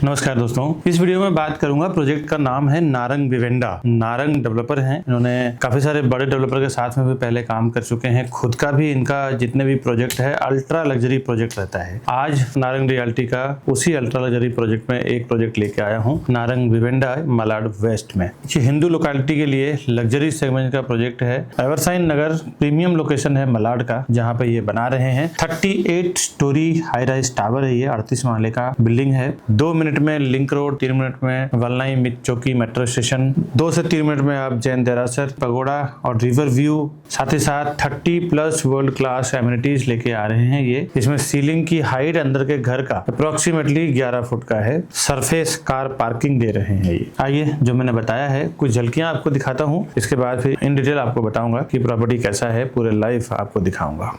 नमस्कार दोस्तों, इस वीडियो में बात करूंगा। प्रोजेक्ट का नाम है नारंग विवेंडा। नारंग डेवलपर हैं, इन्होंने काफी सारे बड़े डेवलपर के साथ में भी पहले काम कर चुके हैं। खुद का भी इनका जितने भी प्रोजेक्ट है अल्ट्रा लग्जरी प्रोजेक्ट रहता है। आज नारंग रियल्टी का उसी अल्ट्रा लग्जरी प्रोजेक्ट में एक प्रोजेक्ट लेके आया हूँ, नारंग विवेंडा मलाड वेस्ट में। ये हिंदू लोकेलिटी के लिए लग्जरी सेगमेंट का प्रोजेक्ट है। एवरसाइन नगर प्रीमियम लोकेशन है मलाड का, जहाँ पे ये बना रहे हैं। 38 स्टोरी हाई राइज टावर है, ये 38 माले का बिल्डिंग है। 2 मिनट में लिंक रोड, 3 मिनट में वलनाई मित चौकी मेट्रो स्टेशन, 2 से 3 मिनट में आप जैन देरासर पगोड़ा और रिवर व्यू, साथ ही साथ 30+ वर्ल्ड क्लास एमिनिटीज लेके आ रहे हैं ये। इसमें सीलिंग की हाइट अंदर के घर का अप्रोक्सीमेटली 11 फुट का है। सरफेस कार पार्किंग दे रहे हैं ये। आइए, जो मैंने बताया है कुछ झलकियां आपको दिखाता हूँ, इसके बाद फिर इन डिटेल आपको बताऊंगा कि प्रॉपर्टी कैसा है, पूरे लाइफ आपको दिखाऊंगा।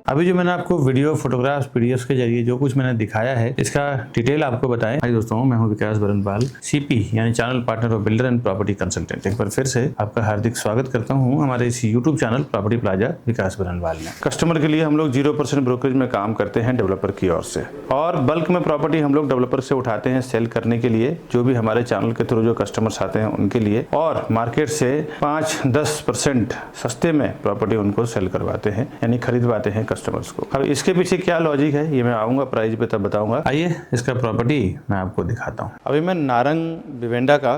अभी जो मैंने आपको वीडियो, फोटोग्राफ्स, पीडीएफ के जरिए जो कुछ मैंने दिखाया है, इसका डिटेल आपको बताएं। हाय दोस्तों, मैं हूं विकास बरनपाल, सीपी यानी channel partner of builder and property consultant. एक बार फिर से आपका हार्दिक स्वागत करता हूं हमारे इस यूट्यूब चैनल प्रॉपर्टी प्लाजा विकास बरनपाल में। कस्टमर के लिए हम लोग 0% ब्रोकरेज में काम करते हैं डेवलपर की ओर से, और बल्क में प्रॉपर्टी हम लोग डेवलपर से उठाते हैं सेल करने के लिए, जो भी हमारे चैनल के थ्रू जो कस्टमर्स आते हैं उनके लिए, और मार्केट से 5-10% सस्ते में प्रॉपर्टी उनको सेल करवाते हैं, यानी खरीदवाते हैं कस्टमर्स को। अब इसके पीछे क्या लॉजिक है ये मैं आऊंगा प्राइस पे तब बताऊंगा। आइए, इसका प्रॉपर्टी मैं आपको दिखाता हूँ। अभी मैं नारंग विवेंडा का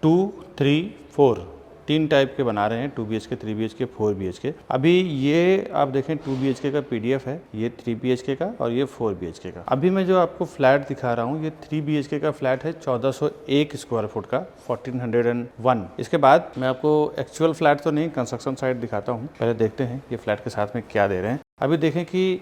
2, 3, 4 तीन टाइप के बना रहे हैं, 2 BHK, 3 BHK, 4 BHK। अभी ये आप देखें 2 BHK का PDF है, ये 3 BHK का और ये 4 BHK का। अभी मैं जो आपको फ्लैट दिखा रहा हूँ, ये 3 BHK का फ्लैट है, 1401 स्क्वायर फुट का, 1401। इसके बाद मैं आपको एक्चुअल फ्लैट तो नहीं, कंस्ट्रक्शन साइट दिखाता हूँ। पहले देखते हैं ये फ्लैट के साथ में क्या दे रहे हैं। अभी देखें कि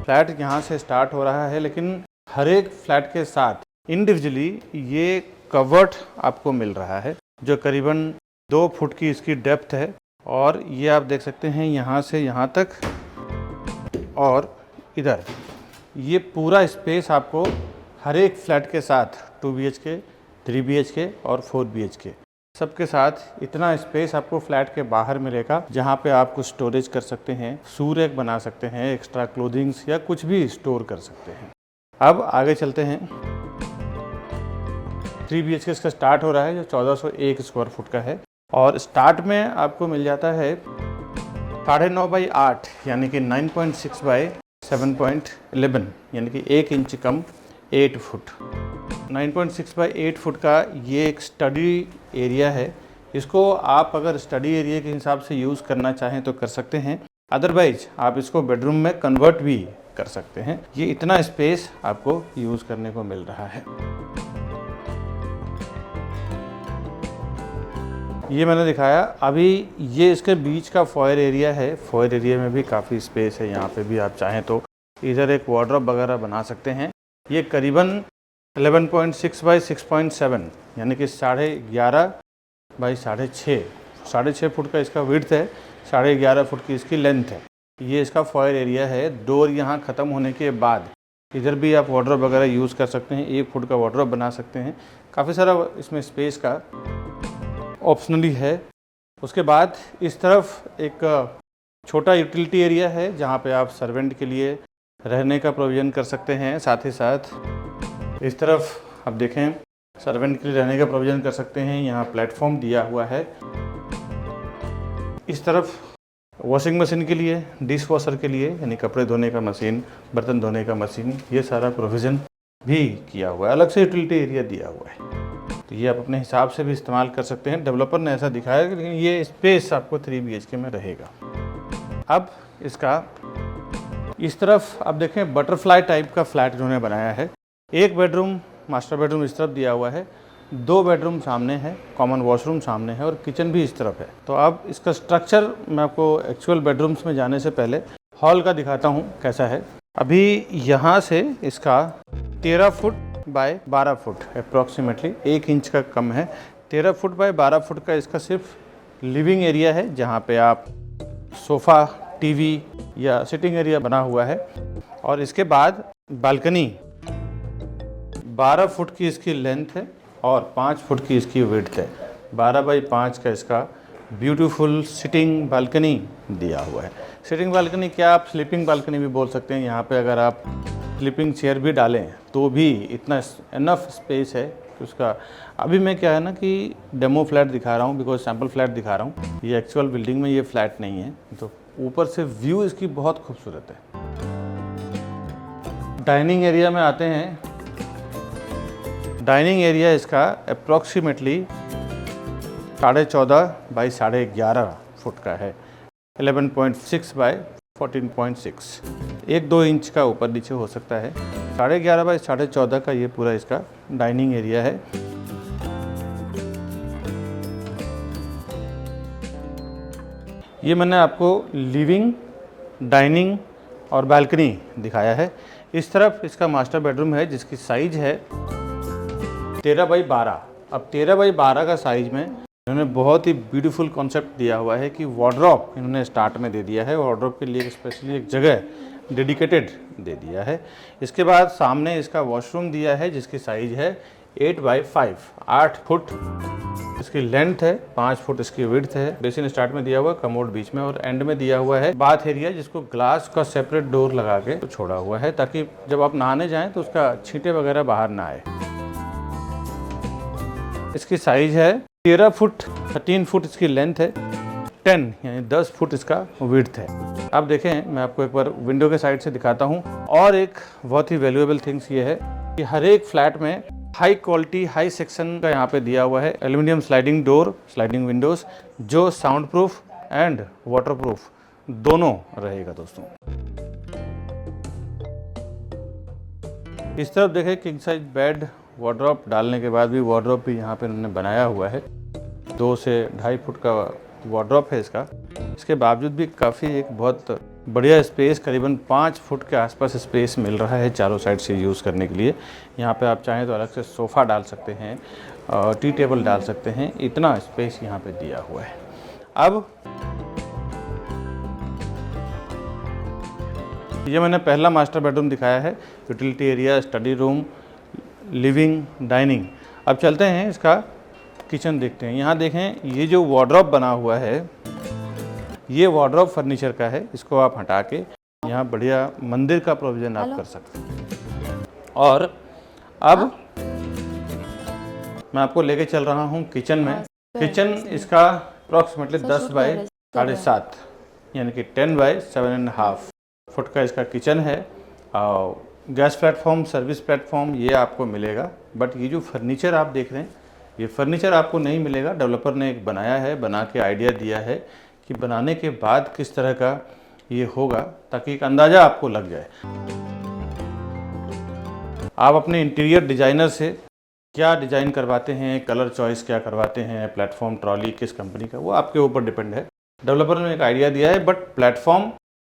फ्लैट यहाँ से स्टार्ट हो रहा है, लेकिन हर एक फ्लैट के साथ इंडिविजुअली ये कवर्ड आपको मिल रहा है, जो करीबन 2 फुट की इसकी डेप्थ है। और ये आप देख सकते हैं यहाँ से यहाँ तक, और इधर ये पूरा स्पेस आपको हर एक फ्लैट के साथ 2 BHK, 3 BHK और 4 BHK सबके साथ इतना स्पेस आपको फ्लैट के बाहर मिलेगा, जहाँ पे आप कुछ स्टोरेज कर सकते हैं, शू रैक बना सकते हैं, एक्स्ट्रा क्लोथिंग्स या कुछ भी स्टोर कर सकते हैं। अब आगे चलते हैं। 3 BHK इसका स्टार्ट हो रहा है, जो 1401 स्क्वायर फुट का है, और स्टार्ट में आपको मिल जाता है 9.5 बाई 8 यानी कि 9.6 बाई 7.11 यानी कि 1 inch come 8 foot. 9.6 by 8 foot का ये एक स्टडी एरिया है। इसको आप अगर स्टडी एरिया के हिसाब से यूज़ करना चाहें तो कर सकते हैं, अदरवाइज आप इसको बेडरूम में कन्वर्ट भी कर सकते हैं। ये इतना स्पेस आपको यूज़ करने को मिल रहा है। ये मैंने दिखाया। अभी ये इसके बीच का फॉयर एरिया है। फॉयर एरिया में भी काफ़ी स्पेस है, यहाँ पे भी आप चाहें तो इधर एक वार्डरोब वगैरह बना सकते हैं। ये करीबन 11.6 बाई 6.7 यानी कि 11.5 बाई 6.5 फुट का इसका विड्थ है, 11.5 फुट की इसकी लेंथ है। ये इसका फॉयर एरिया है। डोर यहाँ ख़त्म होने के बाद इधर भी आप वार्डरोब वगैरह यूज़ कर सकते हैं, 1 फुट का वार्डरोब बना सकते हैं। काफ़ी सारा इसमें स्पेस का ऑप्शनली है। उसके बाद इस तरफ एक छोटा यूटिलिटी एरिया है, जहाँ पे आप सर्वेंट के लिए रहने का प्रोविज़न कर सकते हैं। साथ ही साथ इस तरफ आप देखें सर्वेंट के लिए रहने का प्रोविज़न कर सकते हैं। यहाँ प्लेटफॉर्म दिया हुआ है। इस तरफ वॉशिंग मशीन के लिए, डिश वॉशर के लिए यानी कपड़े धोने का मशीन, बर्तन धोने का मशीन, ये सारा प्रोविज़न भी किया हुआ है। अलग से यूटिलिटी एरिया दिया हुआ है, तो ये आप अपने हिसाब से भी इस्तेमाल कर सकते हैं। डेवलपर ने ऐसा दिखाया है, लेकिन ये स्पेस आपको 3 BHK में रहेगा। अब इसका इस तरफ आप देखें बटरफ्लाई टाइप का फ्लैट इन्होंने बनाया है। 1 बेडरूम, मास्टर बेडरूम इस तरफ दिया हुआ है, 2 बेडरूम सामने है, कॉमन वॉशरूम सामने है, और किचन भी इस तरफ है। तो अब इसका स्ट्रक्चर मैं आपको एक्चुअल बेडरूम्स में जाने से पहले हॉल का दिखाता हूँ कैसा है। अभी यहाँ से इसका 13 foot by 12 foot approximately 1 inch का कम है। 13 फुट बाय 12 फुट का इसका सिर्फ लिविंग एरिया है जहाँ पे आप सोफ़ा, टीवी या सिटिंग एरिया बना हुआ है। और इसके बाद बालकनी 12 फुट की इसकी लेंथ है और 5 फुट की इसकी विड्थ है। 12 बाई 5 का इसका ब्यूटीफुल सिटिंग बालकनी दिया हुआ है। सिटिंग बालकनी क्या, आप स्लीपिंग बालकनी भी बोल सकते हैं। यहाँ पे अगर आप स्लीपिंग चेयर भी डालें तो भी इतना इनफ स्पेस है कि उसका। अभी मैं क्या है ना कि डेमो फ्लैट दिखा रहा हूँ, बिकॉज सैम्पल फ्लैट दिखा रहा हूँ। ये एक्चुअल बिल्डिंग में ये फ्लैट नहीं है, तो ऊपर से व्यू इसकी बहुत खूबसूरत है। डाइनिंग एरिया में आते हैं। डाइनिंग एरिया इसका अप्रॉक्सीमेटली 14.5 बाई 11.5 फुट का है। 11.6 बाई 14.6, 1-2 इंच का ऊपर नीचे हो सकता है। 11.5 बाई 14.5 का ये पूरा इसका डाइनिंग एरिया है। ये मैंने आपको लिविंग, डाइनिंग और बालकनी दिखाया है। इस तरफ इसका मास्टर बेडरूम है जिसकी साइज है 13 बाई 12। अब 13 बाई 12 का साइज में इन्होंने बहुत ही ब्यूटीफुल कॉन्सेप्ट दिया हुआ है कि वार्डरोब इन्होंने स्टार्ट में दे दिया है। वार्डरोब के लिए स्पेशली एक जगह डेडिकेटेड दे दिया है। इसके बाद सामने इसका वॉशरूम दिया है जिसकी साइज है 8 बाई 5, 8 फुट इसकी लेंथ है, 5 फुट इसकी विड्थ है। बेसिन स्टार्ट में दिया हुआ, कमोड बीच में और एंड में दिया हुआ है बाथ एरिया, जिसको ग्लास का सेपरेट डोर लगा के छोड़ा हुआ है ताकि जब आप नहाने जाएं तो उसका छींटे वगैरह बाहर ना आए। इसकी साइज है 13 फुट, 13 फुट इसकी लेंथ है, 10 यानी 10 फुट इसका विड्थ है। अब देखें, मैं आपको एक बार विंडो के साइड से दिखाता हूँ। और एक बहुत ही वैल्यूएबल थिंग्स ये है कि हर एक फ्लैट में हाई क्वालिटी, हाई सेक्शन का यहाँ पे दिया हुआ है aluminium sliding door, sliding windows, जो sound proof and water proof दोनों रहेगा दोस्तों। इस तरफ देखें, किंग साइज बेड, वार्डरोब डालने के बाद भी वार्डरोब भी यहाँ पे उन्होंने बनाया हुआ है। 2 से 2.5 फुट का वार्डरोब है इसका। इसके बावजूद भी काफ़ी एक बहुत बढ़िया स्पेस, करीबन 5 फुट के आसपास स्पेस मिल रहा है चारों साइड से यूज़ करने के लिए। यहाँ पे आप चाहें तो अलग से सोफ़ा डाल सकते हैं, टी टेबल डाल सकते हैं, इतना स्पेस यहाँ पे दिया हुआ है। अब ये मैंने पहला मास्टर बेडरूम दिखाया है, utility area, study room, living, dining. अब चलते हैं इसका किचन देखते हैं। यहाँ देखें, ये जो वार्डरोब बना हुआ है, ये वार्डरोब फर्नीचर का है। इसको आप हटा के यहाँ बढ़िया मंदिर का प्रोविज़न आप कर सकते हैं। और अब मैं आपको लेके चल रहा हूँ किचन में। किचन इसका अप्रॉक्सीमेटली 10 बाई 7.5 यानी कि 10 बाई 7.5 फुट का इसका किचन है। और गैस प्लेटफॉर्म, सर्विस प्लेटफॉर्म ये आपको मिलेगा। बट ये जो फर्नीचर आप देख रहे हैं, ये फर्नीचर आपको नहीं मिलेगा। डेवलपर ने एक बनाया है, बना के आइडिया दिया है कि बनाने के बाद किस तरह का ये होगा, ताकि एक अंदाज़ा आपको लग जाए। आप अपने इंटीरियर डिज़ाइनर से क्या डिज़ाइन करवाते हैं, कलर चॉइस क्या करवाते हैं, प्लेटफॉर्म ट्रॉली किस कंपनी का, वो आपके ऊपर डिपेंड है। डेवलपर ने एक आइडिया दिया है, बट प्लेटफॉर्म,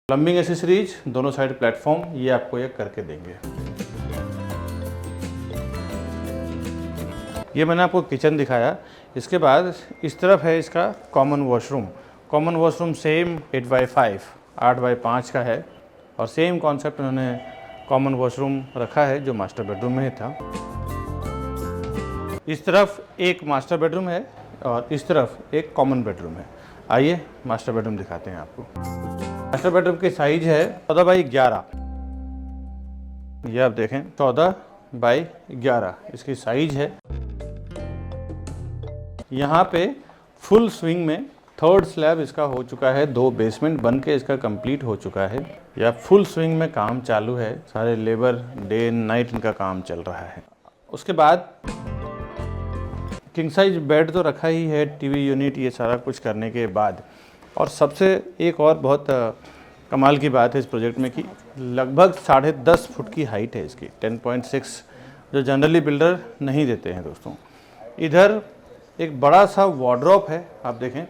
प्लम्बिंग एसेसरीज, दोनों साइड प्लेटफॉर्म ये आपको ये करके देंगे। ये मैंने आपको किचन दिखाया। इसके बाद इस तरफ है इसका common washroom. Common washroom same 8 by 5, 8 by 5 का है। और सेम कॉन्सेप्ट उन्होंने कॉमन वॉशरूम रखा है जो मास्टर बेडरूम में था। इस तरफ एक मास्टर बेडरूम है और इस तरफ एक कॉमन बेडरूम है। आइए मास्टर बेडरूम दिखाते हैं आपको। मास्टर बेडरूम की साइज है 14 बाई 11। ये आप देखें, 14 बाई 11 इसकी साइज है। यहाँ पे फुल स्विंग में 3rd स्लैब इसका हो चुका है, 2 बेसमेंट बन के इसका कंप्लीट हो चुका है। या फुल स्विंग में काम चालू है, सारे लेबर डे नाइट इनका काम चल रहा है। उसके बाद किंग साइज बेड तो रखा ही है, टीवी यूनिट, ये सारा कुछ करने के बाद। और सबसे एक और बहुत कमाल की बात है इस प्रोजेक्ट में कि लगभग 10.5 फुट की हाइट है इसकी, 10.6, जो जनरली बिल्डर नहीं देते हैं दोस्तों। इधर एक बड़ा सा वार्डरोब है, आप देखें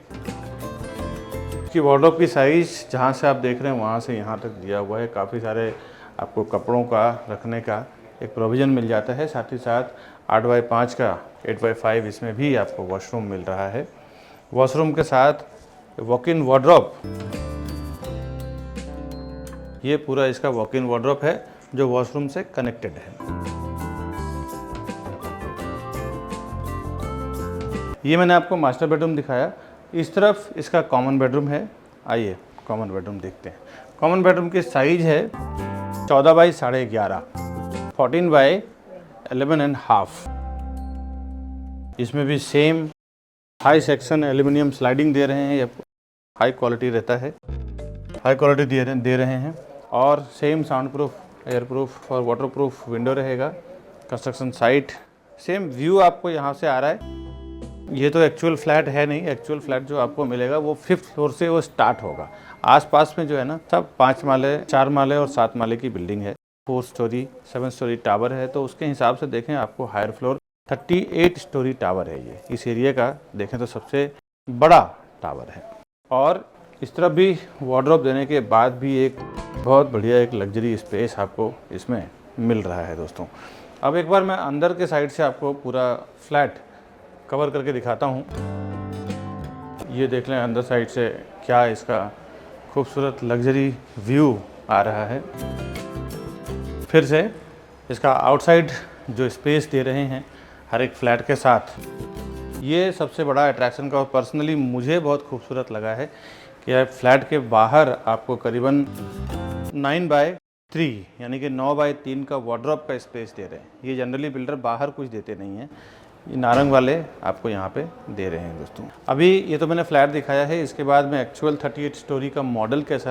कि वार्डरोब की साइज़ जहाँ से आप देख रहे हैं वहाँ से यहाँ तक दिया हुआ है। काफ़ी सारे आपको कपड़ों का रखने का एक प्रोविज़न मिल जाता है। साथ ही साथ 8 बाई 5 का 8 बाई 5 इसमें भी आपको वॉशरूम मिल रहा है। वॉशरूम के साथ वॉक इन वार्डरोब। ये पूरा इसका वॉक इन वार्डरोब है जो वॉशरूम से कनेक्टेड है। ये मैंने आपको मास्टर बेडरूम दिखाया। इस तरफ इसका कॉमन बेडरूम है। आइए कॉमन बेडरूम देखते हैं। कॉमन बेडरूम की साइज है 14 बाई 11.5, 14 बाई 11.5। इसमें भी same high section aluminium sliding दे रहे हैं। ये हाई क्वालिटी रहता है, हाई क्वालिटी दे रहे हैं। और same sound proof, air proof और वाटर प्रूफ विंडो रहेगा। कंस्ट्रक्शन साइट सेम व्यू आपको यहाँ से आ रहा है। ये तो एक्चुअल फ्लैट है नहीं, एक्चुअल फ्लैट जो आपको मिलेगा वो 5th फ्लोर से वो स्टार्ट होगा। आसपास में जो है ना सब 5 माले, 4 माले और 7 माले की बिल्डिंग है। 4 स्टोरी 7 स्टोरी टावर है, तो उसके हिसाब से देखें आपको हायर फ्लोर 38 स्टोरी टावर है। ये इस एरिया का देखें तो सबसे बड़ा टावर है। और इस तरफ भी वार्डरोब देने के बाद भी एक बहुत बढ़िया एक लग्जरी स्पेस आपको इसमें मिल रहा है दोस्तों। अब एक बार मैं अंदर के साइड से आपको पूरा फ्लैट कवर करके दिखाता हूँ। ये देख लें अंदर साइड से क्या इसका खूबसूरत लग्जरी व्यू आ रहा है। फिर से इसका आउटसाइड जो स्पेस दे रहे हैं हर एक फ्लैट के साथ, ये सबसे बड़ा अट्रैक्शन का और पर्सनली मुझे बहुत खूबसूरत लगा है कि फ्लैट के बाहर आपको करीबन 9 बाय 3 यानी कि 9 बाय 3 का वार्डरोब का स्पेस दे रहे हैं। ये जनरली बिल्डर बाहर कुछ देते नहीं हैं, ये नारंग वाले आपको यहाँ पे दे रहे हैं दोस्तों। अभी ये तो मैंने फ्लैट दिखाया है, इसके बाद में एक्चुअल 38 स्टोरी का मॉडल कैसा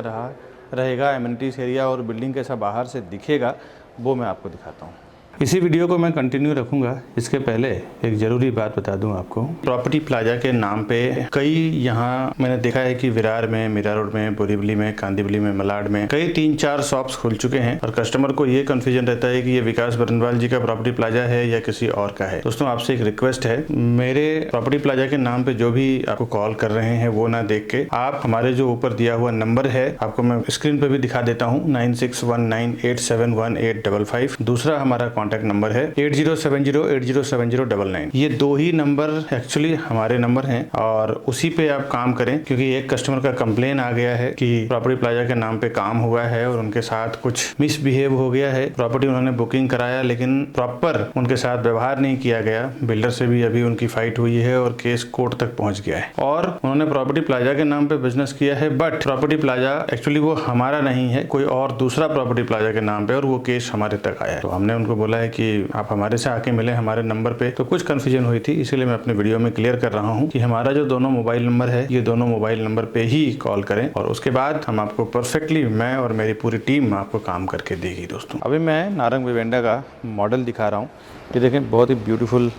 रहेगा, एमिनिटीज़ एरिया और बिल्डिंग कैसा बाहर से दिखेगा, वो मैं आपको दिखाता हूँ। इसी वीडियो को मैं कंटिन्यू रखूंगा। इसके पहले एक ज़रूरी बात बता दूं आपको। प्रॉपर्टी प्लाजा के नाम पे कई यहाँ मैंने देखा है कि विरार में, मीरा रोड में, बोरीवली में, कांदिवली में, मलाड में कई 3-4 शॉप्स खुल चुके हैं और कस्टमर को ये कन्फ्यूजन रहता है कि ये विकास बरनवाल जी का प्रॉपर्टी प्लाजा है या किसी और का है। दोस्तों आपसे एक रिक्वेस्ट है, मेरे प्रॉपर्टी प्लाजा के नाम पे जो भी आपको कॉल कर रहे हैं वो ना देख के आप हमारे जो ऊपर दिया हुआ नंबर है, आपको मैं स्क्रीन पे भी दिखा देता हूँ, 9619871855। दूसरा हमारा कॉन्टैक्ट नंबर है 8070807099। ये 2 ही नंबर एक्चुअली हमारे नंबर हैं और उसी पे आप काम करें, क्योंकि एक कस्टमर का कंप्लेन आ गया है कि प्रॉपर्टी प्लाजा के नाम पे काम हुआ है और उनके साथ कुछ मिसबिहेव हो गया है। प्रॉपर्टी उन्होंने बुकिंग कराया लेकिन प्रॉपर उनके साथ व्यवहार नहीं किया गया। बिल्डर से भी अभी उनकी फाइट हुई है और केस कोर्ट तक पहुंच गया है और उन्होंने प्रॉपर्टी प्लाजा के नाम पे बिजनेस किया है, बट प्रॉपर्टी प्लाजा एक्चुअली वो हमारा नहीं है, कोई और दूसरा प्रॉपर्टी प्लाजा के नाम पे, और वो केस हमारे तक आया है। तो हमने उनको बोला है कि आप हमारे से आके मिले हमारे नंबर पे। तो कुछ कंफ्यूजन हुई थी, इसीलिए मैं अपने वीडियो में क्लियर कर रहा हूँ कि हमारा जो दोनों मोबाइल नंबर है, ये दोनों मोबाइल नंबर पे ही कॉल करें और उसके बाद हम आपको परफेक्टली, मैं और मेरी पूरी टीम आपको काम करके देगी दोस्तों। अभी मैं नारंग विवेंडा का मॉडल दिखा रहा हूँ। ये देखें बहुत ही ब्यूटीफुल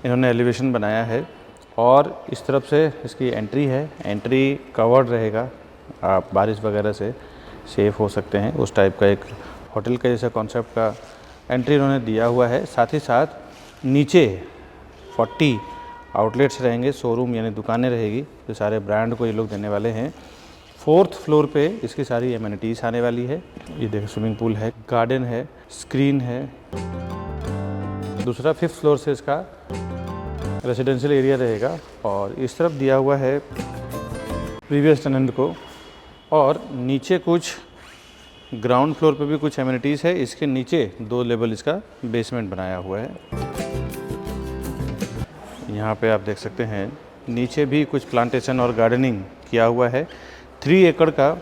इन्होंने एलिवेशन बनाया है और इस तरफ से इसकी एंट्री है। एंट्री कवर्ड रहेगा, आप बारिश वगैरह से सेफ हो सकते हैं। उस टाइप का एक होटल के जैसा कॉन्सेप्ट का एंट्री उन्होंने दिया हुआ है। साथ ही साथ नीचे 40 आउटलेट्स रहेंगे, शोरूम यानी दुकानें रहेगी, जो सारे ब्रांड को ये लोग देने वाले हैं। 4th फ्लोर पे इसकी सारी एमिनिटीज़ आने वाली है। ये देखो स्विमिंग पूल है, गार्डन है, स्क्रीन है। दूसरा 5th फ्लोर से इसका रेजिडेंशियल एरिया रहेगा और इस तरफ दिया हुआ है प्रीवियस टेनेंट को। और नीचे कुछ ग्राउंड फ्लोर पे भी कुछ एमिनिटीज़ है। इसके नीचे 2 लेवल इसका बेसमेंट बनाया हुआ है। यहाँ पे आप देख सकते हैं नीचे भी कुछ प्लांटेशन और गार्डनिंग किया हुआ है। 3 एकड़ का,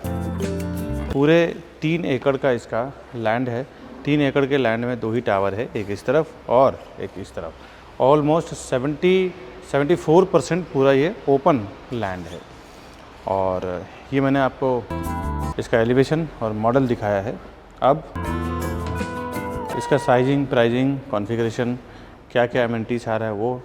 पूरे 3 एकड़ का इसका लैंड है। 3 एकड़ के लैंड में 2 ही टावर है, एक इस तरफ और एक इस तरफ। ऑलमोस्ट 74% पूरा ये ओपन लैंड है। और ये मैंने आपको इसका एलिवेशन और मॉडल दिखाया है। अब इसका साइजिंग, प्राइजिंग, कॉन्फ़िगरेशन, क्या क्या एमिनिटीज़ आ रहा है, वो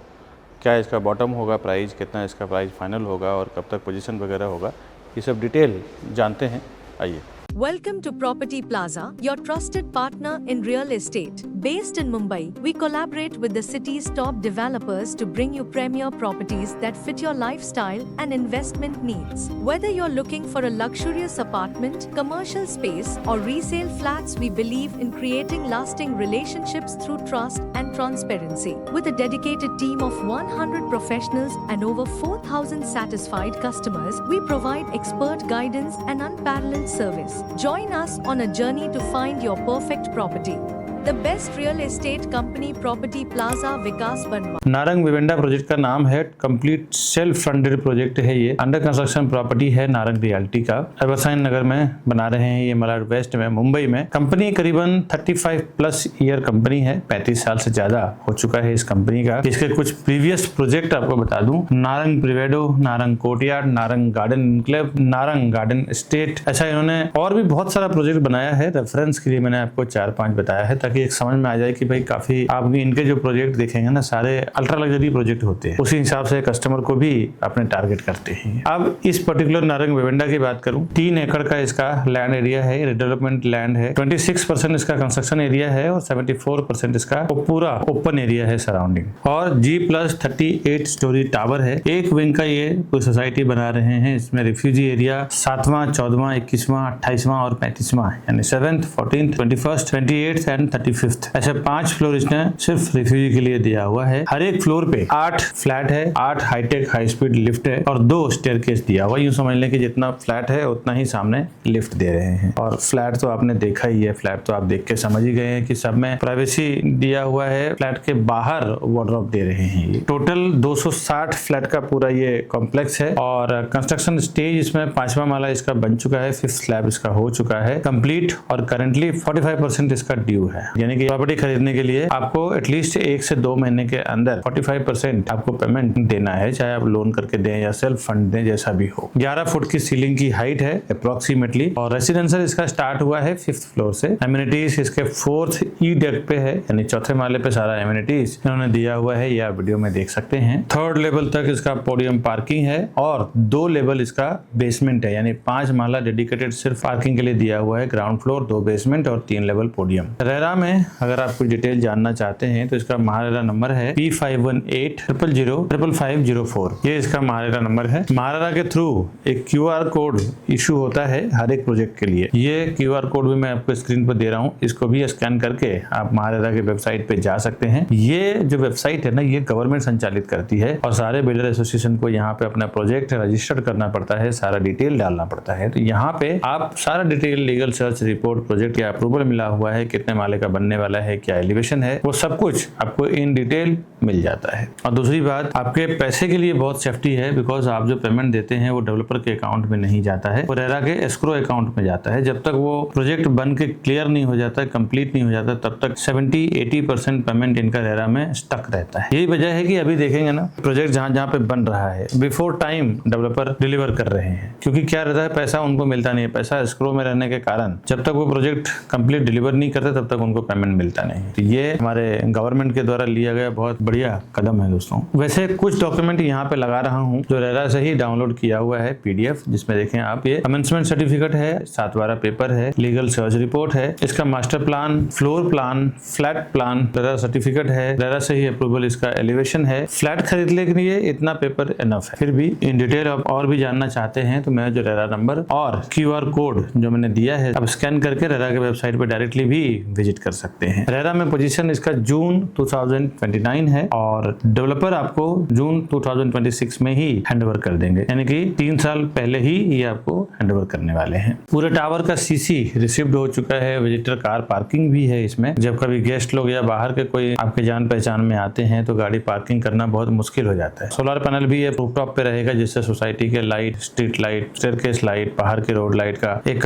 क्या इसका बॉटम होगा, प्राइस कितना इसका प्राइस फाइनल होगा और कब तक पोजीशन वगैरह होगा, ये सब डिटेल जानते हैं। आइए। Welcome to Property Plaza, your trusted partner in real estate. Based in Mumbai, we collaborate with the city's top developers to bring you premier properties that fit your lifestyle and investment needs. Whether you're looking for a luxurious apartment, commercial space, or resale flats, we believe in creating lasting relationships through trust and transparency. With a dedicated team of 100 professionals and over 4,000 satisfied customers, we provide expert guidance and unparalleled service. Join us on a journey to find your perfect property. The best real estate company, Property Plaza, विकास बनवा। Narang विवेंडा project का नाम है। Complete self funded project है ये। Under construction property है Narang realty का। अबरसाइन नगर में बना रहे हैं ये, मलाड वेस्ट में, मुंबई में। कंपनी करीबन 35 प्लस ईयर कंपनी है, 35 साल से ज्यादा हो चुका है इस कंपनी का। इसके कुछ प्रीवियस प्रोजेक्ट आपको बता दूं, Narang Privado, Narang courtyard, Narang garden enclave, Narang garden estate, ऐसा इन्होंने और भी बहुत सारा प्रोजेक्ट बनाया है। रेफरेंस के लिए मैंने आपको 4-5 बताया है ताकि एक समझ में आ जाए कि भाई काफी आप इनके जो प्रोजेक्ट देखेंगे ना, सारे अल्ट्रा लग्जरी प्रोजेक्ट होते हैं। उसी हिसाब से कस्टमर को भी अपने टारगेट करते हैं। अब इस पर्टिकुलर नारंग विवेंडा की बात करूं, 3 एकड़ का इसका लैंड एरिया है, रिडेवलपमेंट लैंड है। 26% इसका कंस्ट्रक्शन एरिया है और 74% इसका पूरा ओपन एरिया है सराउंडिंग। और G+38 स्टोरी टावर है। एक विंग का ये कोई सोसाइटी बना रहे हैं। इसमें रिफ्यूजी एरिया 7वां, 14वां, 21वां, 28वां और 35वां, यानी 7th, 14th, 21st, 28th and 35th, ऐसे 5 फ्लोर इसने सिर्फ रिफ्यूजी के लिए दिया हुआ है। हर एक फ्लोर पे 8 फ्लैट है, 8 हाईटेक हाई स्पीड लिफ्ट है और 2 स्टेयरकेस दिया हुआ। यूं समझ लें कि जितना फ्लैट है उतना ही सामने लिफ्ट दे रहे हैं। और फ्लैट तो आपने देखा ही है, फ्लैट तो आप देख के समझ ही गए हैं कि सब में प्राइवेसी दिया हुआ है। फ्लैट के बाहर वार्डरोब दे रहे हैं। ये टोटल 260 फ्लैट का पूरा ये कॉम्प्लेक्स है और कंस्ट्रक्शन स्टेज इसमें 5वां माला इसका बन चुका है, 5th स्लैब इसका हो चुका है कंप्लीट और करंटली 45% इसका ड्यू है। यानी कि प्रॉपर्टी खरीदने के लिए आपको एटलीस्ट 1 से 2 महीने के अंदर 45% आपको पेमेंट देना है, चाहे आप लोन करके दें या सेल्फ फंड दें, जैसा भी हो। 11 फुट की सीलिंग की हाइट है अप्रोक्सीमेटली और रेसिडेंशियल इसका स्टार्ट हुआ है 5th फ्लोर से। एमिनिटीज इसके 4th ई डेक पे है, यानी 4थे माले पे सारा एमिनिटीज इन्होंने दिया हुआ है, ये आप वीडियो में देख सकते हैं। 3rd लेवल तक इसका पोडियम पार्किंग है और 2 लेवल इसका बेसमेंट है, यानी 5 माला डेडिकेटेड सिर्फ पार्किंग के लिए दिया हुआ है। ग्राउंड फ्लोर, 2 बेसमेंट और 3 लेवल पोडियम। रेरा में अगर आप कुछ डिटेल जानना चाहते हैं तो इसका महारेरा नंबर है P5180005504। ये इसका महारेरा नंबर है। महारेरा के थ्रू एक QR कोड इशू होता है हर एक प्रोजेक्ट के लिए। ये QR कोड भी मैं आपको स्क्रीन पर दे रहा हूँ, इसको भी स्कैन करके आप महारेरा के वेबसाइट पे जा सकते हैं। ये जो वेबसाइट है ना, ये गवर्नमेंट संचालित करती है और सारे बिल्डर एसोसिएशन को यहाँ पे अपना प्रोजेक्ट रजिस्टर्ड करना पड़ता है, सारा डिटेल डालना पड़ता है। तो यहाँ पे आप सारा detail, legal search report, project का अप्रूवल मिला हुआ है, कितने माले का बनने वाला है, क्या एलिवेशन है, वो सब कुछ आपको इन डिटेल मिल जाता है। और दूसरी बात, आपके पैसे के लिए बहुत सेफ्टी है, बिकॉज आप जो पेमेंट देते हैं वो डेवलपर के अकाउंट में नहीं जाता है, वो रेरा के एस्क्रो अकाउंट में जाता है। जब तक वो प्रोजेक्ट बन के क्लियर नहीं हो जाता, कंप्लीट नहीं हो जाता, तब तक 70-80% पेमेंट इनका रेरा में स्टक रहता है। यही वजह है कि अभी देखेंगे ना, प्रोजेक्ट जहां जहां पे बन रहा है बिफोर टाइम डेवलपर डिलीवर कर रहे हैं, क्योंकि क्या रहता है, पैसा उनको मिलता नहीं है। पैसा एस्क्रो में रहने के कारण जब तक वो प्रोजेक्ट कंप्लीट डिलीवर नहीं करते तब तक उनको पेमेंट मिलता नहीं। तो ये हमारे गवर्नमेंट के द्वारा लिया गया बहुत बढ़िया कदम है दोस्तों। वैसे कुछ डॉक्यूमेंट यहाँ पे लगा रहा हूँ जो रेरा से ही डाउनलोड किया हुआ है PDF, जिसमें देखें आप, ये कमेंसमेंट सर्टिफिकेट है, 7वारा पेपर है, लीगल सर्च रिपोर्ट है, इसका master plan, floor plan, flat plan, RERA certificate है, रेरा से ही अप्रूवल, इसका एलिवेशन है। फ्लैट खरीदने के लिए इतना पेपर इनफ है। फिर भी इन डिटेल आप और भी जानना चाहते हैं तो मैं जो रेरा नंबर और QR कोड जो मैंने दिया है, आप स्कैन करके रेरा के वेबसाइट पर डायरेक्टली भी विजिट कर सकते हैं। रेरा में पोजीशन इसका जून 2029 है और डेवलपर आपको जून 2026 में ही हैंडओवर कर देंगे, यानी कि 3 साल पहले ही ये आपको हैंडओवर करने वाले हैं। पूरे टावर का CC रिसीव्ड हो चुका है। विजिटर कार पार्किंग भी है इसमें। जब कभी गेस्ट लोग या बाहर के कोई आपके जान पहचान में आते हैं तो गाड़ी पार्किंग करना बहुत मुश्किल हो जाता है। सोलर पैनल भी ये रूफटॉप पे रहेगा, जिससे सोसाइटी के light, street light, staircase light, बाहर के रोड लाइट का एक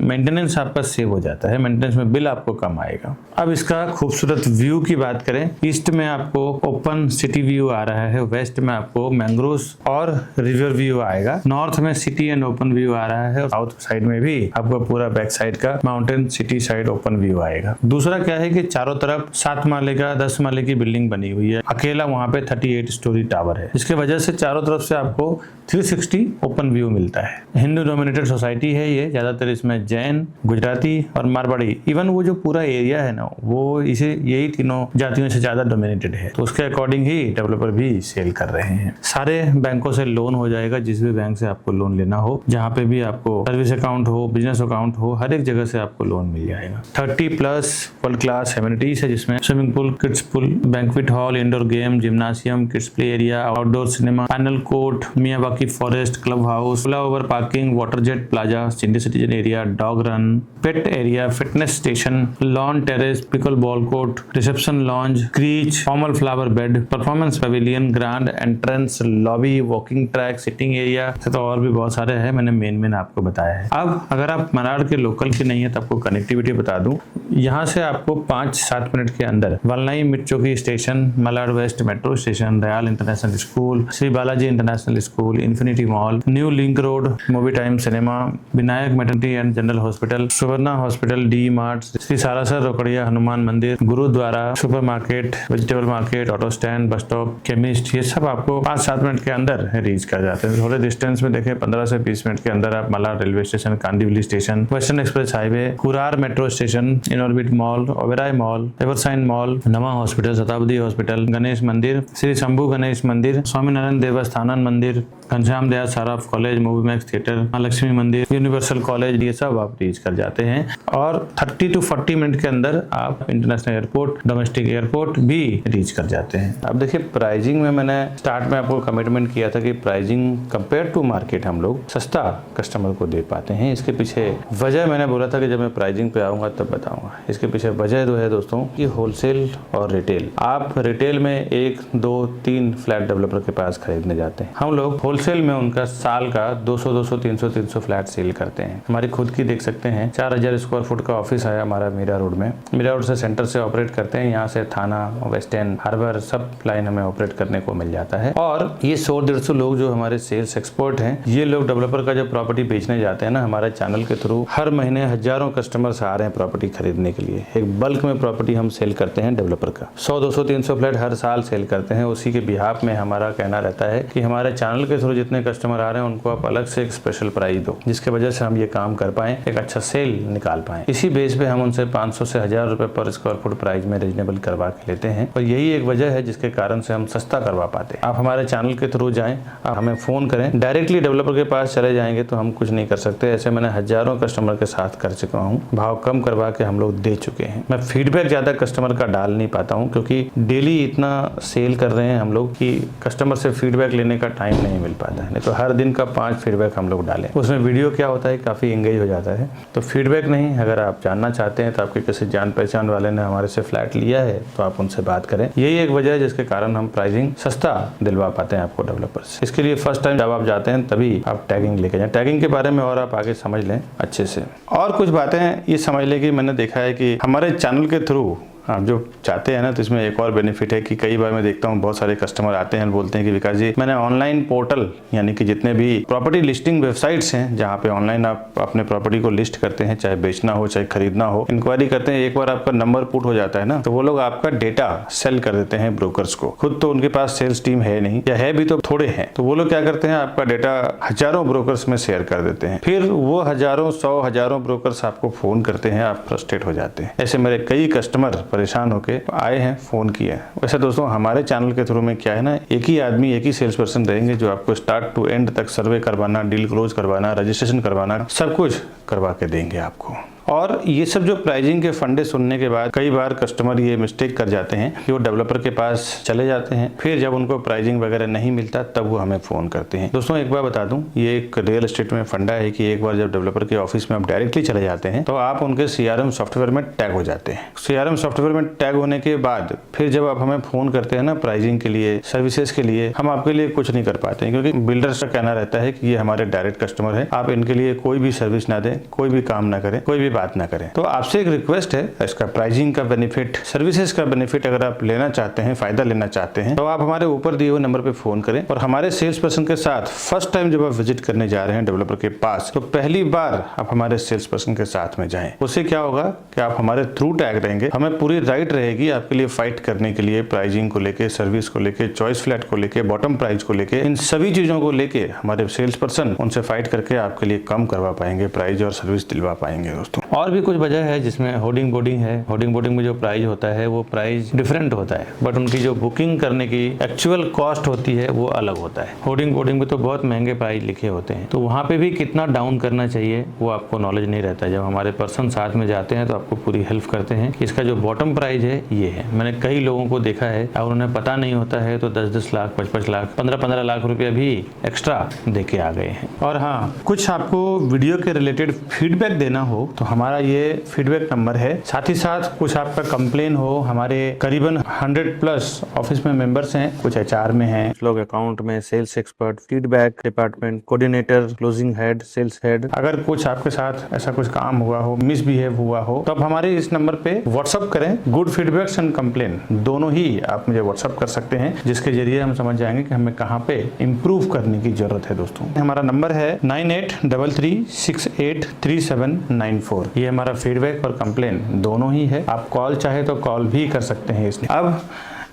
मेंटेनेंस आपका सेव हो जाता है। मेंटेनेंस में बिल आपको कम आएगा। अब इसका खूबसूरत व्यू की बात करें, ईस्ट में आपको ओपन सिटी व्यू आ रहा है, वेस्ट में आपको मैंग्रोव्स और रिवर व्यू आएगा, नॉर्थ में सिटी एंड ओपन व्यू आ रहा है और साउथ साइड में भी आपको पूरा बैक साइड का mountain city side open view आएगा। दूसरा क्या है कि चारों तरफ 7 माले का 10 माले की बिल्डिंग बनी हुई है। अकेला वहां पे 38 स्टोरी टावर है, इसके वजह से चारों तरफ से आपको 360 ओपन व्यू मिलता है। हिंदू डोमिनेटेड सोसाइटी है ये, ज्यादातर इसमें जैन, गुजराती और मारवाड़ी, इवन वो जो पूरा एरिया है ना वो इसे यही तीनों जातियों से ज्यादा डोमिनेटेड है, तो उसके अकॉर्डिंग ही डेवलपर भी सेल कर रहे हैं। सारे बैंकों से लोन हो जाएगा, जिस भी बैंक से आपको लोन लेना हो, जहाँ पे भी आपको सर्विस अकाउंट हो, बिजनेस अकाउंट हो, हर एक जगह से आपको लोन मिल जाएगा। 30+ वर्ल्ड क्लास एमिनिटीज है, जिसमें swimming pool, kids pool, banquet hall, indoor game, gymnasium, kids play area, outdoor cinema, panel court, Miyawaki forest, club house, खुला over parking, water jet plaza, senior citizen area, dog run, pet area, fitness station, lawn terrace, pickle ball court, reception lounge, creche, formal flower bed, performance pavilion, grand entrance lobby, walking track, sitting area, तो और भी बहुत सारे हैं, मैंने main आपको बताया है। अब अगर आप मलाड के लोकल के नहीं है तो आपको कनेक्टिविटी बता दूं, यहाँ से आपको 5-7 मिनट के अंदर Valnai Mithchowki station, Malad west metro station, Dayal international school, Shri Balaji international school, infinity mall, new link road, movie time cinema, Vinayak maternity and general hospital, Suvarna hospital, D mart, Shri Sarasar Rokadiya Hanuman मंदिर, gurdwara, super market, vegetable market, auto stand, bus stop, chemist, ये सब आपको 5-7 minute के अंदर reach कर जाते हैं। थोड़े डिस्टेंस में देखें 15 से 20 मिनट के अंदर आप Malad railway station, Kandivali station, western express highway, Kurar metro station, Inorbit mall, Oberoi mall, Evershine mall, Nama hospital, Shatabdi hospital, Ganesh मंदिर, श्री शंभू गणेश मंदिर, स्वामीनारायण देवस्थानम मंदिर, Ghanshyam Dayal Saraf college, movie max theatre, Mahalakshmi मंदिर, यूनिवर्सल कॉलेज, ये सब आप रीच कर जाते हैं। और 30 to 40 मिनट के अंदर आप इंटरनेशनल एयरपोर्ट, डोमेस्टिक एयरपोर्ट भी रीच कर जाते हैं। अब देखिए प्राइसिंग में मैंने स्टार्ट में आपको कमिटमेंट किया था कि प्राइसिंग कंपेयर टू मार्केट हम लोग सस्ता कस्टमर को दे पाते हैं। इसके पीछे वजह मैंने बोला था कि जब मैं प्राइसिंग पे आऊंगा तब बताऊंगा। इसके पीछे वजह जो है दोस्तों कि होलसेल और रिटेल, आप रिटेल में 1, 2, 3 फ्लैट डेवलपर के पास खरीदने जाते हैं, हम लोग होलसेल में उनका साल का 200, 300 फ्लैट सेल करते हैं। हमारी खुद की देख सकते हैं 4000 स्क्वायर फुट का ऑफिस है हमारा मीरा रोड में। मीरा रोड से सेंटर से ऑपरेट करते हैं, यहाँ से थाना, वेस्ट एंड, हार्बर सब लाइन हमें ऑपरेट करने को मिल जाता है। और ये 100-150 लोग जो हमारे सेल्स एक्सपर्ट हैं, ये लोग डेवलपर का जब प्रॉपर्टी बेचने जाते हैं ना हमारे चैनल के थ्रू, हर महीने हजारों कस्टमर्स आ रहे हैं प्रॉपर्टी खरीदने के लिए। एक बल्क में प्रॉपर्टी हम सेल करते हैं डेवलपर का, 100, 200, 300 फ्लैट हर साल सेल करते हैं। उसी के बिहाफ में हमारा कहना रहता है कि हमारे चैनल के थ्रू जितने कस्टमर आ रहे हैं उनको आप अलग से एक स्पेशल प्राइस दो, जिसके वजह से हम ये काम कर पाए, एक अच्छा सेल निकाल पाए। इसी बेस पे हम उनसे 500 से 1000 रुपए पर स्क्वायर फुट प्राइस में रीजनेबल करवा के लेते हैं, और यही एक वजह है जिसके कारण से हम सस्ता करवा पाते हैं। आप हमारे चैनल के थ्रू जाएं, आप हमें फोन करें, डायरेक्टली डेवलपर के पास चले जाएंगे तो हम कुछ नहीं कर सकते। ऐसे मैंने हजारों कस्टमर के साथ कर चुका हूँ, भाव कम करवा के हम लोग दे चुके हैं। मैं फीडबैक ज्यादा कस्टमर का डाल नहीं पाता हूँ, क्योंकि डेली इतना सेल कर रहे हैं हम लोग कि कस्टमर से फीडबैक लेने का टाइम नहीं मिल पाता है। नहीं तो हर दिन का 5 फीडबैक हम लोग डालें, उसमें वीडियो क्या होता है काफी एंगेज हो जाता है। तो फीडबैक नहीं, अगर आप जानना चाहते हैं तो आपके किसी जान पहचान वाले ने हमारे से फ्लैट लिया है तो आप उनसे बात करें। यही एक वजह है जिसके कारण हम प्राइसिंग सस्ता दिलवा पाते हैं आपको डेवलपर से। इसके लिए फर्स्ट टाइम जब आप जाते हैं तभी आप टैगिंग लेके जाएं। टैगिंग के बारे में और आप आगे समझ लें अच्छे से। और कुछ बातें ये समझ लें कि मैंने देखा है कि हमारे चैनल के थ्रू आप जो चाहते हैं ना, तो इसमें एक और बेनिफिट है कि कई बार मैं देखता हूँ बहुत सारे कस्टमर आते हैं बोलते हैं कि विकास जी मैंने ऑनलाइन पोर्टल, यानी कि जितने भी प्रॉपर्टी लिस्टिंग वेबसाइट्स हैं जहाँ पे ऑनलाइन आप अपने प्रॉपर्टी को लिस्ट करते हैं, चाहे बेचना हो चाहे खरीदना हो, इंक्वायरी करते हैं, एक बार आपका नंबर पुट हो जाता है ना, तो वो लोग आपका डेटा सेल कर देते हैं ब्रोकर्स को। खुद तो उनके पास सेल्स टीम है नहीं, या है भी तो थोड़े हैं, तो वो लोग क्या करते हैं आपका डेटा हजारों ब्रोकर्स में शेयर कर देते हैं। फिर वो हजारों ब्रोकर्स आपको फोन करते हैं, आप फ्रस्ट्रेट हो जाते हैं। ऐसे मेरे कई कस्टमर परेशान होके आए हैं, फोन किया है। वैसे दोस्तों हमारे चैनल के थ्रू में क्या है ना, एक ही आदमी, एक ही सेल्स पर्सन रहेंगे जो आपको स्टार्ट टू एंड तक सर्वे करवाना, डील क्लोज करवाना, रजिस्ट्रेशन करवाना, सब कुछ करवा के देंगे आपको। और ये सब जो प्राइसिंग के फंडे सुनने के बाद कई बार कस्टमर ये मिस्टेक कर जाते हैं कि वो डेवलपर के पास चले जाते हैं, फिर जब उनको प्राइसिंग वगैरह नहीं मिलता तब वो हमें फोन करते हैं। दोस्तों एक बार बता दूं, ये एक रियल एस्टेट में फंडा है कि एक बार जब डेवलपर के ऑफिस में आप डायरेक्टली चले जाते हैं तो आप उनके CRM सॉफ्टवेयर में टैग हो जाते हैं। CRM सॉफ्टवेयर में टैग होने के बाद फिर जब आप हमें फोन करते हैं ना प्राइसिंग के लिए, सर्विसेज के लिए, हम आपके लिए कुछ नहीं कर पाते हैं, क्योंकि बिल्डर्स का कहना रहता है कि ये हमारे डायरेक्ट कस्टमर है, आप इनके लिए कोई भी सर्विस ना दें, कोई भी काम ना करें, कोई भी बात ना करें। तो आपसे एक रिक्वेस्ट है, इसका प्राइसिंग का बेनिफिट, सर्विसेज का बेनिफिट अगर आप लेना चाहते हैं, फायदा लेना चाहते हैं, तो आप हमारे ऊपर दिए हुए नंबर पे फोन करें और हमारे सेल्स पर्सन के साथ फर्स्ट टाइम जब आप विजिट करने जा रहे हैं डेवलपर के पास, तो पहली बार आप हमारे सेल्स पर्सन के साथ में जाएं। उससे क्या होगा कि आप हमारे थ्रू टैग रहेंगे, हमें पूरी राइट रहेगी आपके लिए फाइट करने के लिए, प्राइसिंग को लेके, सर्विस को लेके, चॉइस फ्लैट को लेके, बॉटम प्राइस को लेके, इन सभी चीजों को लेके हमारे सेल्स पर्सन उनसे फाइट करके आपके लिए कम करवा पाएंगे, प्राइस और सर्विस दिलवा पाएंगे दोस्तों। और भी कुछ वजह है जिसमें होर्डिंग बोर्डिंग है। होर्डिंग बोर्डिंग में जो प्राइस होता है वो प्राइस डिफरेंट होता है, बट उनकी जो बुकिंग करने की एक्चुअल कॉस्ट होती है वो अलग होता है। होर्डिंग बोर्डिंग में तो बहुत महंगे प्राइस लिखे होते हैं, तो वहाँ पे भी कितना डाउन करना चाहिए वो आपको नॉलेज नहीं रहता है। जब हमारे पर्सन साथ में जाते हैं तो आपको पूरी हेल्प करते हैं कि इसका जो बॉटम प्राइस है ये है। मैंने कई लोगों को देखा है और उन्हें पता नहीं होता है तो 10-10 लाख, 55 लाख, 15-15 लाख रुपया भी एक्स्ट्रा दे के आ गए हैं। और हाँ, कुछ आपको वीडियो के रिलेटेड फीडबैक देना हो तो हमारा ये फीडबैक नंबर है। साथ ही साथ कुछ आपका कंप्लेन हो, हमारे करीबन 100+ ऑफिस में मेंबर्स हैं, कुछ HR में हैं, लोग अकाउंट में, sales expert, feedback department, coordinator, closing head, sales head, अगर कुछ आपके साथ ऐसा कुछ काम हुआ हो, मिसबिहेव हुआ हो, तो आप हमारे इस नंबर पे व्हाट्सअप करें। गुड फीडबैक्स एंड कंप्लेन दोनों ही आप मुझे व्हाट्सअप कर सकते हैं, जिसके जरिए हम समझ जाएंगे कि हमें कहाँ पे इंप्रूव करने की जरूरत है दोस्तों। हमारा नंबर है 9833683794। ये हमारा फीडबैक और कंप्लेन दोनों ही है। आप कॉल चाहे तो कॉल भी कर सकते हैं इसमें। अब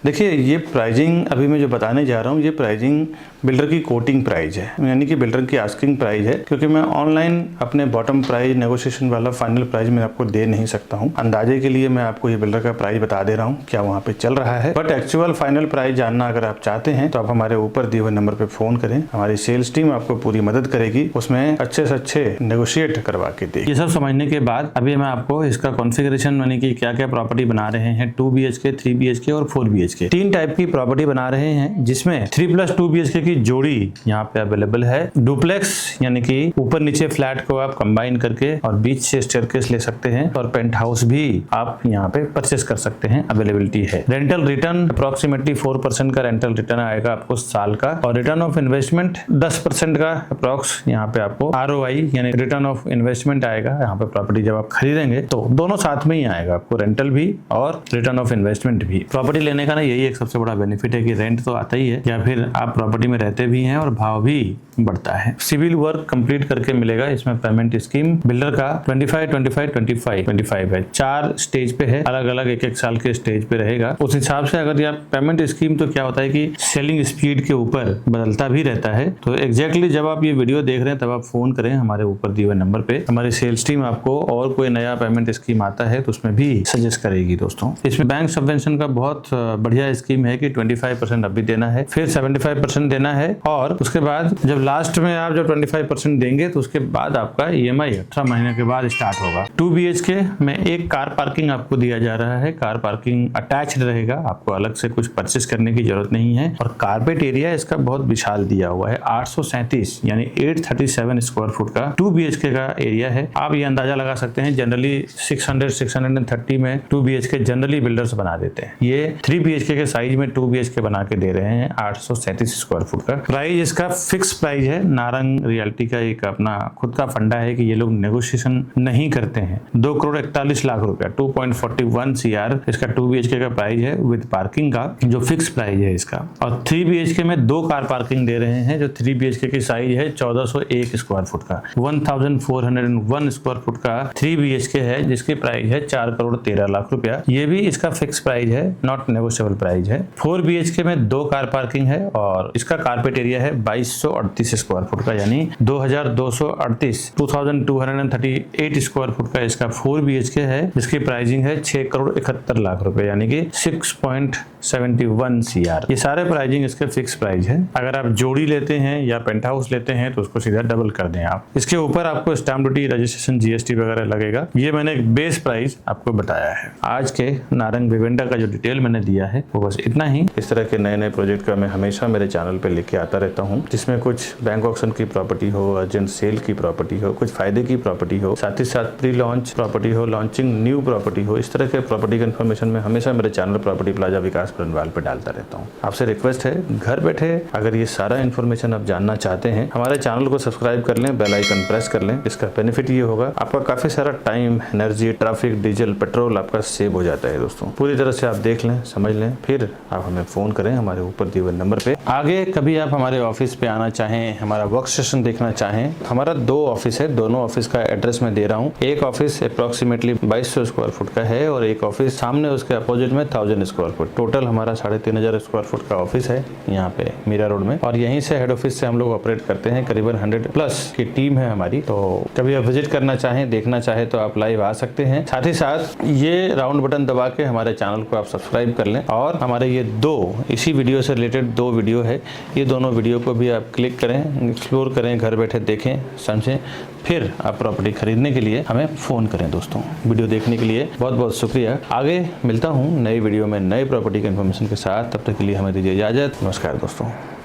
देखिए, ये प्राइजिंग अभी मैं जो बताने जा रहा हूँ, ये प्राइजिंग बिल्डर की कोटिंग प्राइस है, यानी कि बिल्डर की आस्किंग प्राइस है, क्योंकि मैं ऑनलाइन अपने बॉटम प्राइस नेगोशिएशन वाला फाइनल प्राइस मैं आपको दे नहीं सकता हूँ। अंदाजे के लिए मैं आपको ये बिल्डर का प्राइस बता दे रहा हूँ क्या वहाँ पे चल रहा है, बट एक्चुअल फाइनल प्राइस जानना अगर आप चाहते हैं तो आप हमारे ऊपर दिए हुए नंबर पे फोन करें। हमारी सेल्स टीम आपको पूरी मदद करेगी, उसमें अच्छे से अच्छे नेगोशिएट करवा के देगी। ये सब समझने के बाद अभी मैं आपको इसका कॉन्फ़िगरेशन, यानी कि क्या क्या प्रॉपर्टी बना रहे हैं, 2 BHK, 3 BHK और 4 BHK, 3 टाइप की प्रॉपर्टी बना रहे हैं, जिसमें 3+2 BHK की जोड़ी यहाँ पे अवेलेबल है। डुप्लेक्स यानी कि ऊपर नीचे फ्लैट को आप कंबाइन करके और बीच से स्टेयरकेस ले सकते हैं, और पेंट हाउस भी आप यहाँ पे परचेस कर सकते हैं, अवेलेबिलिटी है। रेंटल रिटर्न अप्रोक्सीमेटली 4% का रेंटल रिटर्न आएगा आपको साल का, और रिटर्न ऑफ इन्वेस्टमेंट 10% का अप्रोक्स यहाँ पे आपको ROI यानी रिटर्न ऑफ इन्वेस्टमेंट आएगा। यहाँ पे प्रॉपर्टी जब आप खरीदेंगे तो दोनों साथ में ही आएगा, आपको रेंटल भी और रिटर्न ऑफ इन्वेस्टमेंट भी। प्रॉपर्टी लेने का ना यही एक सबसे बड़ा बेनिफिट है कि रेंट तो आता ही है, या फिर आप प्रॉपर्टी में रहते भी हैं और भाव भी बढ़ता है। सिविल वर्क कंप्लीट करके मिलेगा। इसमें पेमेंट स्कीम बिल्डर का 25 है, 4 स्टेज पे है, अलग अलग 1-1 साल के स्टेज पे रहेगा। उस हिसाब से अगर ये पेमेंट स्कीम, तो क्या होता है कि सेलिंग स्पीड के ऊपर बदलता भी रहता है। तो एग्जैक्टली जब आप ये वीडियो देख रहे हैं तब आप फोन करें हमारे ऊपर दिए हुए नंबर पे, हमारी सेल्स टीम आपको और कोई नया पेमेंट स्कीम आता है तो उसमें भी सजेस्ट करेगी दोस्तों। इसमें बैंक सबवेंशन का बहुत बढ़िया स्कीम है कि 25% अभी देना है, फिर 75% देना है, और उसके बाद जब लास्ट में आप जब 25% देंगे तो उसके बाद आपका EMI 18 महीने के बाद स्टार्ट होगा। 2 BHK में एक कार पार्किंग आपको दिया जा रहा है। कार पार्किंग अटैच्ड रहेगा, आपको अलग से कुछ परचेस करने की जरूरत नहीं है, और कारपेट एरिया इसका बहुत विशाल दिया हुआ है, 837 यानी 837 स्क्वायर फुट का 2 BHK का एरिया है। आप ये अंदाजा लगा सकते हैं, जनरली 630 में 2 BHK जनरली बिल्डर्स बना देते हैं। ये 3 BHK के साइज में 2 BHK बना के दे रहे हैं 837 स्क्वायर फुट का। प्राइस इसका फिक्स प्राइस है। नारंग रियल्टी का एक अपना खुद का फंडा है कि ये लोग नेगोशिएशन नहीं करते हैं। 2,41 लाख रुपया 2.41 CR इसका 2 BHK का प्राइस है विद पार्किंग का, जो फिक्स प्राइस है इसका। और 3 BHK में 2 कार पार्किंग दे रहे हैं, जो 3 BHK की साइज है 1401 स्क्वायर फुट का। 1401 स्क्वायर फुट का 3 BHK है, जिसकी प्राइस है 4,13 लाख रुपया। ये भी इसका फिक्स प्राइस है, नॉट नेगोशिएबल प्राइस है। 4 BHK में 2 कार पार्किंग है, और इसका कारपेट एरिया है 2238 स्क्वायर फुट का, यानी 2238 स्क्वायर फुट का इसका 4 BHK है, जिसकी प्राइसिंग है 6,71 लाख रुपए, यानी कि 6.71 CR। ये सारे प्राइसिंग इसके फिक्स प्राइस है। अगर आप जोड़ी लेते हैं या पेंट हाउस लेते हैं तो उसको सीधा डबल कर दें आप। इसके ऊपर आपको स्टैम्प ड्यूटी, रजिस्ट्रेशन, GST वगैरह लगेगा। ये मैंने एक बेस प्राइस आपको बताया है। आज के नारंग विवेंडा का जो डिटेल मैंने दिया है वो बस इतना ही। इस तरह के नए नए प्रोजेक्ट का मैं हमेशा मेरे चैनल पे लेके आता रहता हूँ, जिसमें कुछ बैंक ऑक्शन की प्रॉपर्टी हो, अर्जेंट सेल की प्रॉपर्टी हो, कुछ फायदे की प्रॉपर्टी हो, साथ ही साथ प्री लॉन्च प्रॉपर्टी हो, लॉन्चिंग न्यू प्रॉपर्टी हो। इस तरह के प्रॉपर्टी का इन्फॉर्मेशन मैं हमेशा मेरे चैनल प्रॉपर्टी प्लाजा विकास बरनवाल पे डालता रहता हूँ। आपसे रिक्वेस्ट है, घर बैठे अगर ये सारा इन्फॉर्मेशन आप जानना चाहते हैं, हमारे चैनल को सब्सक्राइब कर लें, बेल आइकन प्रेस कर लें। इसका बेनिफिट ये होगा, आपका काफी सारा time, energy, traffic, diesel, petrol आपका सेव हो जाता है दोस्तों। पूरी तरह से आप देख लें, समझ लें, फिर आप हमें फोन करें हमारे ऊपर दिए हुए नंबर पे। आगे कभी आप हमारे ऑफिस पे आना चाहें, हमारा वर्क सेशन देखना चाहें, हमारा 2 ऑफिस है, दोनों ऑफिस का एड्रेस मैं दे रहा हूँ। एक ऑफिस अप्रोक्सीमेटली 2200 स्क्वायर फुट का है और एक ऑफिस सामने उसके अपोजिट में 1000 स्क्वायर फुट। टोटल हमारा 3500 स्क्वायर फुट का ऑफिस है यहाँ पे मीरा रोड में, और यहीं से हेड ऑफिस से हम लोग ऑपरेट करते हैं। करीबन 100+ की टीम है हमारी। तो कभी आप विजिट करना चाहें, देखना चाहे तो आप लाइव आ सकते हैं। साथ ही साथ ये राउंड बटन दबा के हमारे चैनल को आप सब्सक्राइब कर लें, और हमारे ये 2 इसी वीडियो से रिलेटेड 2 वीडियो है, ये दोनों वीडियो को भी आप क्लिक करें, एक्सप्लोर करें, घर बैठे देखें, समझें, फिर आप प्रॉपर्टी खरीदने के लिए हमें फ़ोन करें दोस्तों। वीडियो देखने के लिए बहुत बहुत शुक्रिया। आगे मिलता हूँ नई वीडियो में नई प्रॉपर्टी के इन्फॉर्मेशन के साथ। तब तक के लिए हमें दीजिए इजाज़त। नमस्कार दोस्तों।